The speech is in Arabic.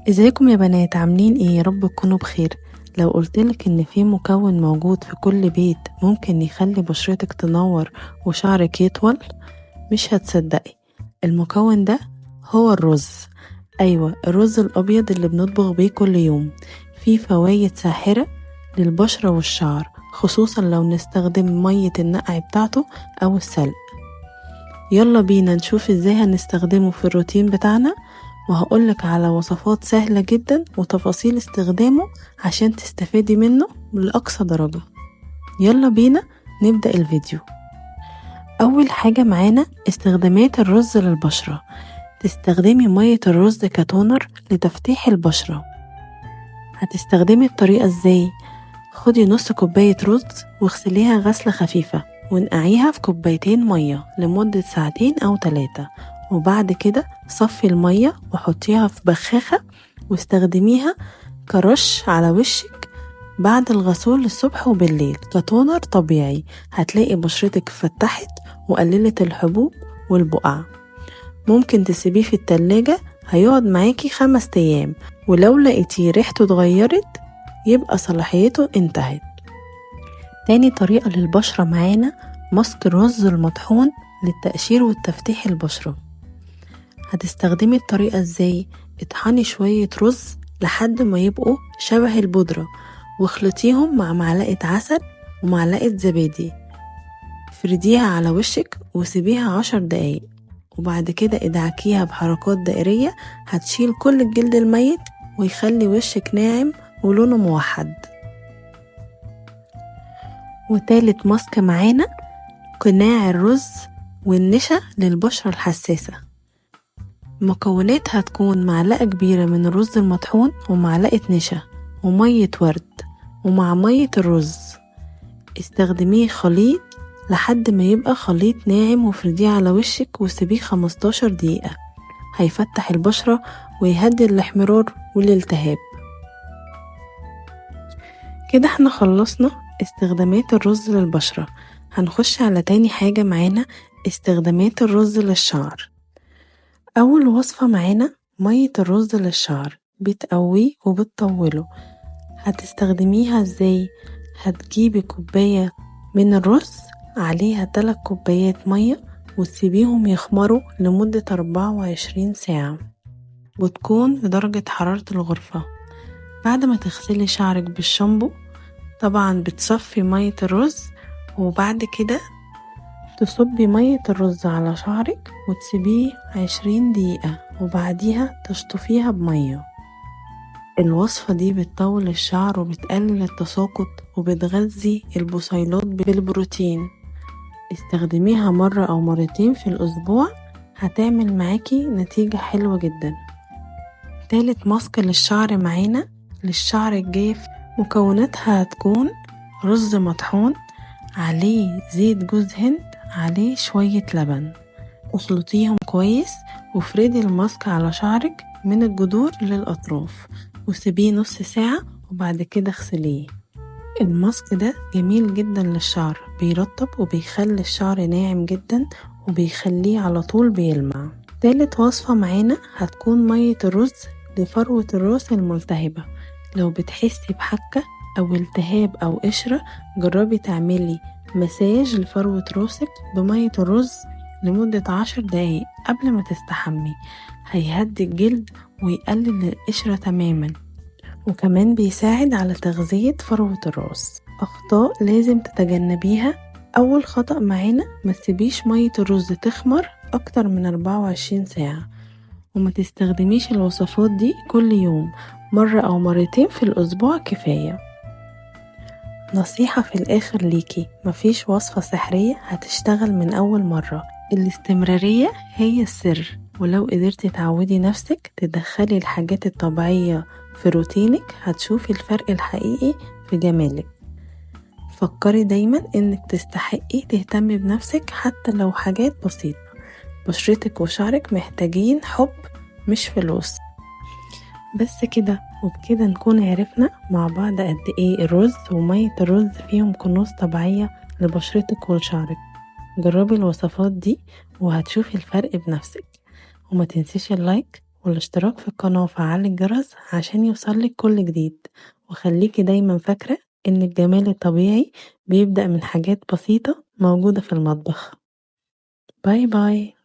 ازيكم يا بنات؟ عاملين ايه؟ يا رب تكونوا بخير. لو قلتلك ان في مكون موجود في كل بيت ممكن يخلي بشرتك تنور وشعرك يطول، مش هتصدقي. المكون ده هو الرز. ايوه، الرز الابيض اللي بنطبخ بيه كل يوم. فيه فوايد ساحرة للبشرة والشعر، خصوصا لو نستخدم مية النقع بتاعته او السلق. يلا بينا نشوف ازاي هنستخدمه في الروتين بتاعنا، وهقولك على وصفات سهلة جدا وتفاصيل استخدامه عشان تستفادي منه لأقصى درجة. يلا بينا نبدأ الفيديو. أول حاجة معانا استخدامات الرز للبشرة. تستخدمي مية الرز كتونر لتفتيح البشرة. هتستخدمي الطريقة ازاي؟ خدي نص كوباية رز واغسليها غسلة خفيفة ونقعيها في كوبايتين مية لمدة ساعتين أو 3، وبعد كده صفي المية وحطيها في بخاخة واستخدميها كرش على وشك بعد الغسول الصبح وبالليل كتونر طبيعي. هتلاقي بشرتك فتحت وقللت الحبوب والبقع. ممكن تسيبيه في التلاجة، هيقعد معاكي 5 أيام، ولو لقيتيه ريحته اتغيرت يبقى صلاحيته انتهت. تاني طريقة للبشرة معانا ماسك الرز المطحون للتقشير والتفتيح البشرة. هتستخدمي الطريقة ازاي؟ اطحني شوية رز لحد ما يبقوا شبه البودرة واخلطيهم مع معلقة عسل ومعلقة زبادي. فرديها على وشك وسيبيها 10 دقايق، وبعد كده ادعكيها بحركات دائرية. هتشيل كل الجلد الميت ويخلي وشك ناعم ولونه موحد. وتالت ماسك معانا قناع الرز والنشا للبشرة الحساسة. مكونات هتكون معلقة كبيرة من الرز المطحون ومعلقة نشا ومية ورد ومع مية الرز. استخدميه خليط لحد ما يبقى خليط ناعم وفرديه على وشك وسيبيه 15 دقيقة. هيفتح البشرة ويهدي الاحمرار والالتهاب. كده احنا خلصنا استخدامات الرز للبشرة. هنخش على تاني حاجة معانا استخدامات الرز للشعر. أول وصفة معانا مية الرز للشعر، بتقويه وبتطوله. هتستخدميها ازاي؟ هتجيبي كوباية من الرز عليها 3 كوبايات مية وتسيبيهم يخمروا لمدة 24 ساعة، وتكون في درجة حرارة الغرفة. بعد ما تغسلي شعرك بالشامبو، طبعا بتصفي مية الرز، وبعد كده تصبي مية الرز على شعرك وتسيبيه 20 دقيقة، وبعديها تشطفيها بمية. الوصفة دي بتطول الشعر وبتقلل التساقط وبتغذي البصيلات بالبروتين. استخدميها مرة أو مرتين في الأسبوع، هتعمل معاكي نتيجة حلوة جدا. تالت ماسك للشعر معانا للشعر الجاف. مكوناتها هتكون رز مطحون، عليه زيت جوز هند، عليه شوية لبن. اخلطيهم كويس وافردي الماسك على شعرك من الجذور للأطراف وسيبيه نص ساعة، وبعد كده اغسليه. الماسك ده جميل جدا للشعر، بيرطب وبيخلي الشعر ناعم جدا وبيخليه على طول بيلمع. تالت وصفة معانا هتكون مية الرز لفروة الراس الملتهبة. لو بتحسي بحكة أو التهاب أو قشرة، جربي تعملي مساج لفروة راسك بمية الرز لمدة 10 دقايق قبل ما تستحمي. هيهدي الجلد ويقلل القشرة تماما، وكمان بيساعد على تغذية فروة الراس. أخطاء لازم تتجنبيها. أول خطأ معانا ما تسيبيش مية الرز تخمر أكتر من 24 ساعة، وما تستخدميش الوصفات دي كل يوم، مرة أو مرتين في الأسبوع كفاية. نصيحة في الآخر ليكي، مفيش وصفة سحرية هتشتغل من أول مرة. الاستمرارية هي السر، ولو قدرتي تعودي نفسك تدخلي الحاجات الطبيعية في روتينك هتشوفي الفرق الحقيقي في جمالك. فكري دايما انك تستحقي تهتمي بنفسك حتى لو حاجات بسيطة. بشرتك وشعرك محتاجين حب مش فلوس. بس كده، وبكده نكون عرفنا مع بعض قد ايه الرز ومية الرز فيهم كنوز طبيعية لبشرتك ولشعرك. جربي الوصفات دي وهتشوفي الفرق بنفسك، وما تنسيش اللايك والاشتراك في القناة وفعل الجرس عشان يوصلك كل جديد، وخليكي دايما فاكرة إن الجمال الطبيعي بيبدأ من حاجات بسيطة موجودة في المطبخ. باي باي.